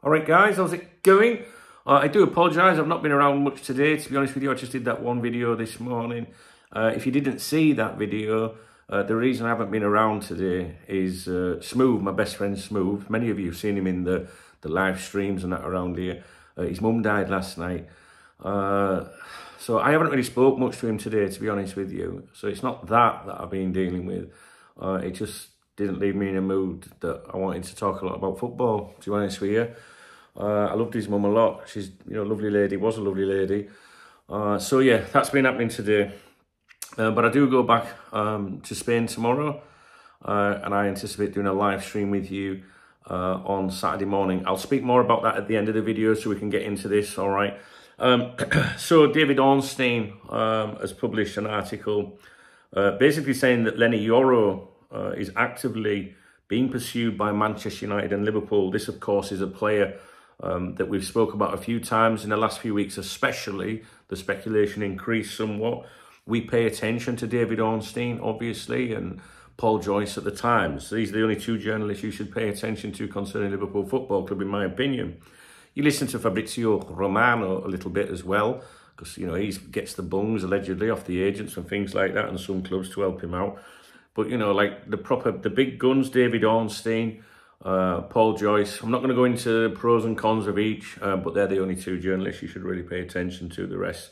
All right, guys, how's it going? I do apologise, I've not been around much today. To be honest with you, I just did that one video this morning. If you didn't see that video, the reason I haven't been around today is Smooth, my best friend Smooth. Many of you have seen him in the live streams and that around here. His mum died last night. So I haven't really spoke much to him today, to be honest with you. So it's not that I've been dealing with. It just didn't leave me in a mood that I wanted to talk a lot about football, to be honest with you. I loved his mum a lot. She's, a lovely lady, was a lovely lady. So yeah, that's been happening today. But I do go back to Spain tomorrow. And I anticipate doing a live stream with you on Saturday morning. I'll speak more about that at the end of the video so we can get into this, all right? So David Ornstein has published an article basically saying that Leny Yoro is actively being pursued by Manchester United and Liverpool. This, of course, is a player that we've spoke about a few times in the last few weeks, especially. The speculation increased somewhat. We pay attention to David Ornstein, obviously, and Paul Joyce at the Times. These are the only two journalists you should pay attention to concerning Liverpool Football Club, in my opinion. You listen to Fabrizio Romano a little bit as well, because, he gets the bungs, allegedly, off the agents and things like that, and some clubs to help him out. But, like the big guns, David Ornstein, Paul Joyce. I'm not going to go into the pros and cons of each, but they're the only two journalists you should really pay attention to. The rest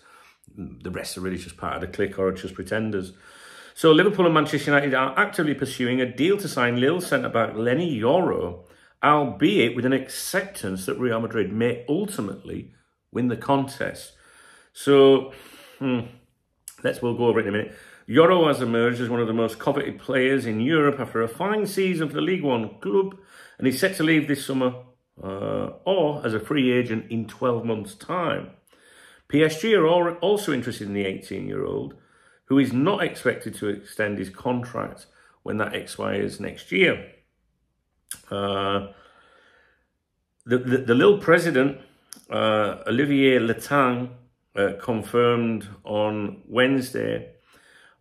are really just part of the clique or just pretenders. So Liverpool and Manchester United are actively pursuing a deal to sign Lille centre-back Leny Yoro, albeit with an acceptance that Real Madrid may ultimately win the contest. So, we'll go over it in a minute. Yoro has emerged as one of the most coveted players in Europe after a fine season for the League One club, and he's set to leave this summer or as a free agent in 12 months' time. PSG are also interested in the 18-year-old, who is not expected to extend his contract when that expires next year. The Lille president, Olivier Letang, confirmed on Wednesday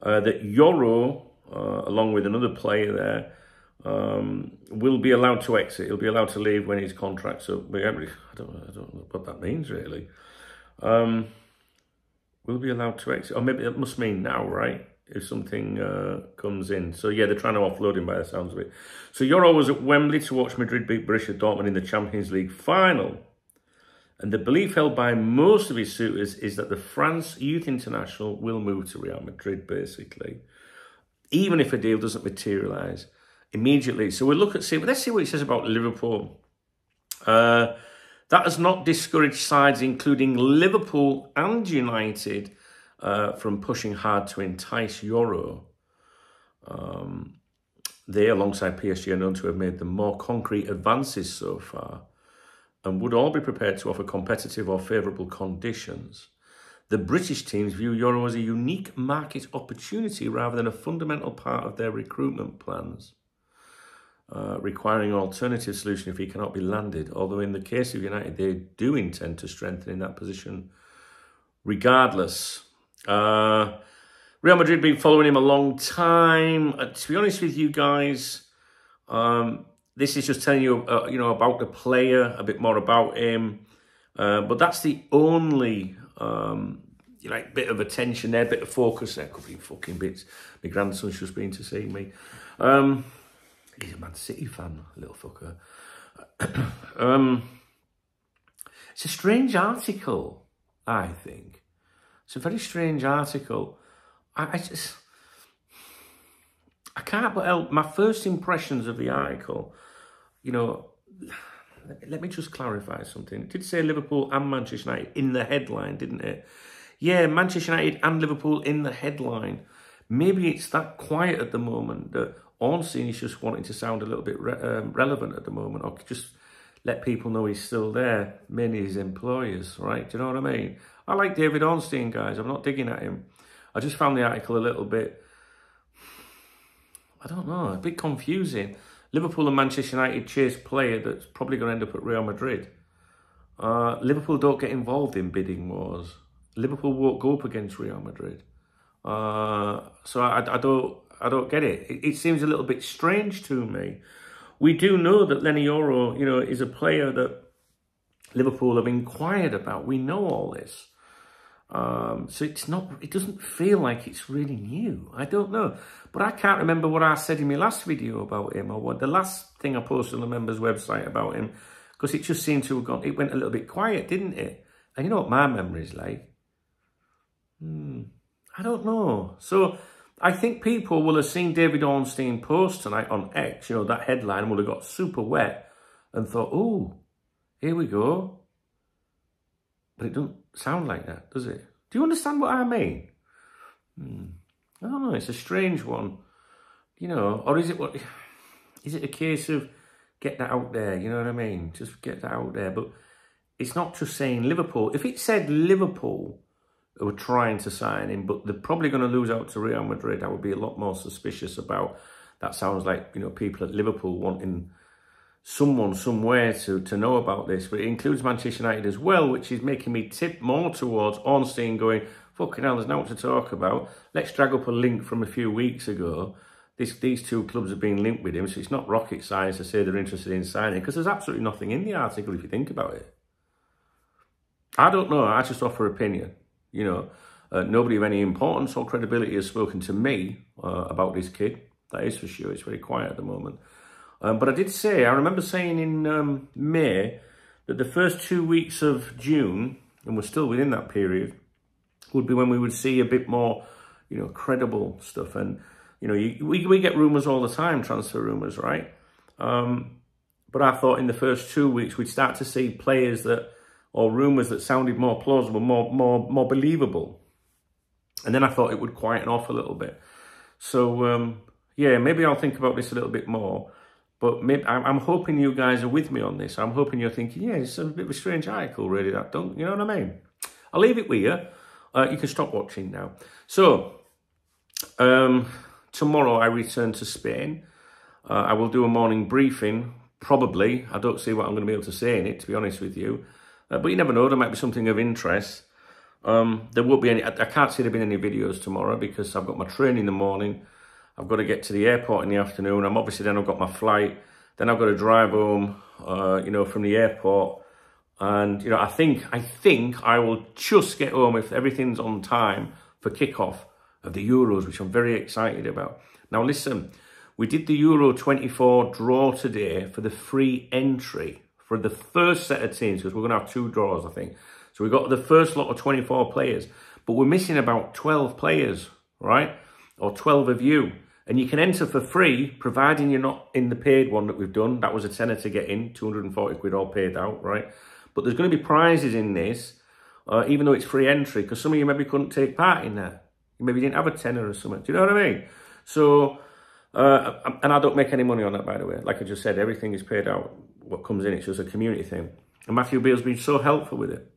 that Yoro, along with another player there, will be allowed to exit. He'll be allowed to leave when his contract's up. I don't know what that means, really. Will be allowed to exit. Or maybe it must mean now, right? If something comes in. So, yeah, they're trying to offload him by the sounds of it. So, Yoro was at Wembley to watch Madrid beat Borussia Dortmund in the Champions League final. And the belief held by most of his suitors is that the France youth international will move to Real Madrid, basically, even if a deal doesn't materialise immediately. So let's see what he says about Liverpool. That has not discouraged sides, including Liverpool and United, from pushing hard to entice Yoro. They, alongside PSG, are known to have made the more concrete advances so far, and would all be prepared to offer competitive or favourable conditions. The British teams view Yoro as a unique market opportunity rather than a fundamental part of their recruitment plans, requiring an alternative solution if he cannot be landed, although in the case of United, they do intend to strengthen in that position regardless. Real Madrid been following him a long time. To be honest with you guys, this is just telling you, about the player, a bit more about him. But that's the only, bit of attention there, bit of focus there. Could be fucking bits. My grandson's just been to see me. He's a Man City fan, little fucker. It's a strange article, I think. It's a very strange article. I can't but help. My first impressions of the article, let me just clarify something. It did say Liverpool and Manchester United in the headline, didn't it? Yeah, Manchester United and Liverpool in the headline. Maybe it's that quiet at the moment that Ornstein is just wanting to sound a little bit relevant at the moment, or just let people know he's still there, mainly his employers, right? Do you know what I mean? I like David Ornstein, guys. I'm not digging at him. I just found the article a little bit, I don't know, a bit confusing. Liverpool and Manchester United chase player that's probably going to end up at Real Madrid. Liverpool don't get involved in bidding wars. Liverpool won't go up against Real Madrid. So I don't get it. It seems a little bit strange to me. We do know that Leny Yoro, is a player that Liverpool have inquired about. We know all this. So it doesn't feel like it's really new. I don't know. But I can't remember what I said in my last video about him, or what the last thing I posted on the members' website about him, because it just seemed to have gone, it went a little bit quiet, didn't it? And you know what my memory's like? I don't know. So I think people will have seen David Ornstein post tonight on X, you know, that headline will have got super wet and thought, oh, here we go. But it doesn't sound like that, does it? Do you understand what I mean? I don't know, it's a strange one. You know, or is it a case of get that out there, you know what I mean? Just get that out there. But it's not just saying Liverpool. If it said Liverpool were trying to sign him, but they're probably going to lose out to Real Madrid, I would be a lot more suspicious about. That sounds like, you know, people at Liverpool wanting someone somewhere to know about this. But it includes Manchester United as well, which is making me tip more towards Ornstein going, fucking hell, there's nothing to talk about. Let's drag up a link from a few weeks ago. These two clubs have been linked with him, so it's not rocket science to say they're interested in signing, because there's absolutely nothing in the article if you think about it. I don't know, I just offer opinion. You know, nobody of any importance or credibility has spoken to me about this kid. That is for sure. It's very quiet at the moment. But I did say, I remember saying in May that the first 2 weeks of June, and we're still within that period, would be when we would see a bit more, you know, credible stuff. And, you know, we get rumours all the time, transfer rumours, right? But I thought in the first 2 weeks we'd start to see players that, or rumours that sounded more plausible, more believable. And then I thought it would quieten off a little bit. So, yeah, maybe I'll think about this a little bit more. But maybe, I'm hoping you guys are with me on this. I'm hoping you're thinking, yeah, it's a bit of a strange article, really, that don't, you know what I mean? I'll leave it with you. You can stop watching now. So, tomorrow I return to Spain. I will do a morning briefing, probably. I don't see what I'm going to be able to say in it, to be honest with you. But you never know, there might be something of interest. There won't be any, I can't see there being any videos tomorrow because I've got my train in the morning. I've got to get to the airport in the afternoon. Then I've got my flight. Then I've got to drive home, you know, from the airport. And, you know, I think I will just get home if everything's on time for kickoff of the Euros, which I'm very excited about. Now, listen, we did the Euro 24 draw today for the free entry for the first set of teams, because we're going to have 2 draws, I think. So we got the first lot of 24 players, but we're missing about 12 players, right? Or 12 of you. And you can enter for free, providing you're not in the paid one that we've done. That was a tenner to get in, 240 quid all paid out, right? But there's going to be prizes in this, even though it's free entry, because some of you maybe couldn't take part in that. You maybe didn't have a tenner or something. Do you know what I mean? So, and I don't make any money on that, by the way. Like I just said, everything is paid out. What comes in, it's just a community thing. And Matthew Beale's been so helpful with it.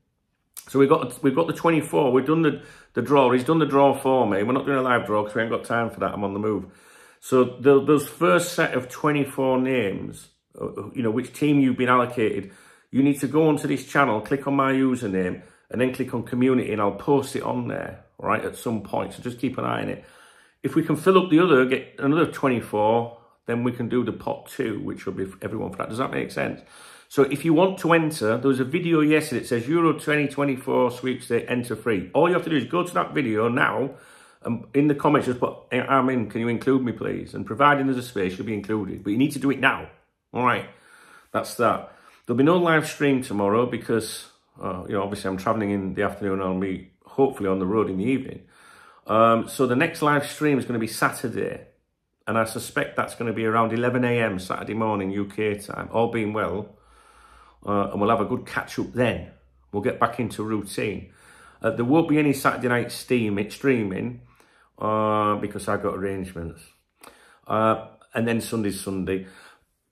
So we've got the 24. We've done the draw. He's done the draw for me. We're not doing a live draw because we ain't got time for that. I'm on the move. So those first set of 24 names, you know, which team you've been allocated, you need to go onto this channel, click on my username, and then click on community, and I'll post it on there, right, at some point. So just keep an eye on it. If we can fill up the other, get another 24, then we can do the pot 2, which will be for everyone for that. Does that make sense? So if you want to enter, there was a video yesterday that says Euro 2024 sweepstake, enter free. All you have to do is go to that video now, and in the comments just put, I'm in, can you include me please? And providing there's a space, you'll be included. But you need to do it now. All right, that's that. There'll be no live stream tomorrow because, you know, obviously I'm travelling in the afternoon. I'll be hopefully on the road in the evening. So the next live stream is going to be Saturday. And I suspect that's going to be around 11 AM Saturday morning UK time, all being well. And we'll have a good catch up then. We'll get back into routine. There won't be any Saturday night streaming because I've got arrangements. And then Sunday's Sunday.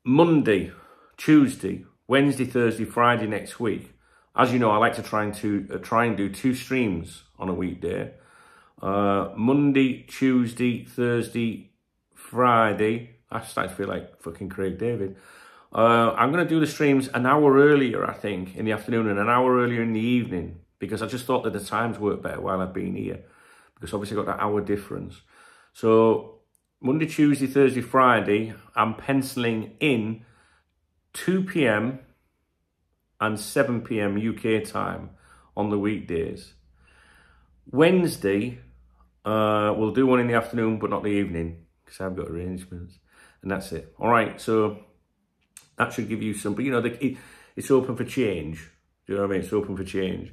Monday, Tuesday, Wednesday, Thursday, Friday next week. As you know, I like to try and do 2 streams on a weekday. Monday, Tuesday, Thursday, Friday. I start to feel like fucking Craig David. I'm going to do the streams an hour earlier, I think, in the afternoon, and an hour earlier in the evening, because I just thought that the times work better while I've been here, because obviously I've got that hour difference. So Monday, Tuesday, Thursday, Friday, I'm penciling in 2 PM and 7 PM UK time on the weekdays. Wednesday, we'll do one in the afternoon, but not the evening, because I've got arrangements, and that's it. All right, so that should give you some, but you know, it's open for change. Do you know what I mean? It's open for change.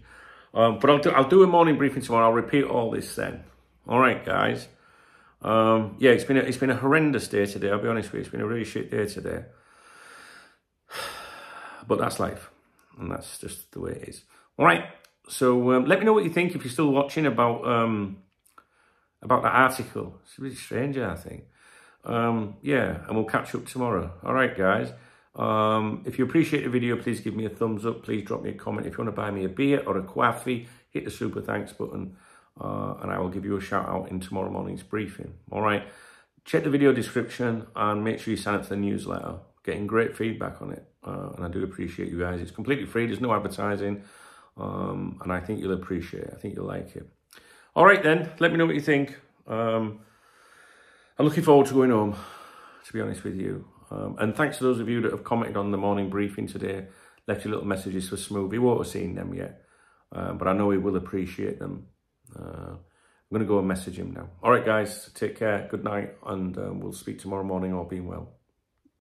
But I'll do a morning briefing tomorrow. I'll repeat all this then. All right, guys. Yeah, it's been a horrendous day today. I'll be honest with you. It's been a really shit day today. But that's life, and that's just the way it is. All right. So let me know what you think if you're still watching about that article. It's really strange, I think. Yeah, and we'll catch up tomorrow. All right, guys. If you appreciate the video, please give me a thumbs up. Please drop me a comment. If you want to buy me a beer or a coffee, hit the super thanks button, and I will give you a shout out in tomorrow morning's briefing. All right. Check the video description and make sure you sign up to the newsletter. Getting great feedback on it, and I do appreciate you guys. It's completely free. There's no advertising, and I think you'll appreciate it. I think you'll like it. All right, then. Let me know what you think. I'm looking forward to going home, to be honest with you. And thanks to those of you that have commented on the morning briefing today, left your little messages for Smooth. He won't have seen them yet, but I know he will appreciate them. I'm going to go and message him now. All right, guys, take care. Good night, and we'll speak tomorrow morning, all being well.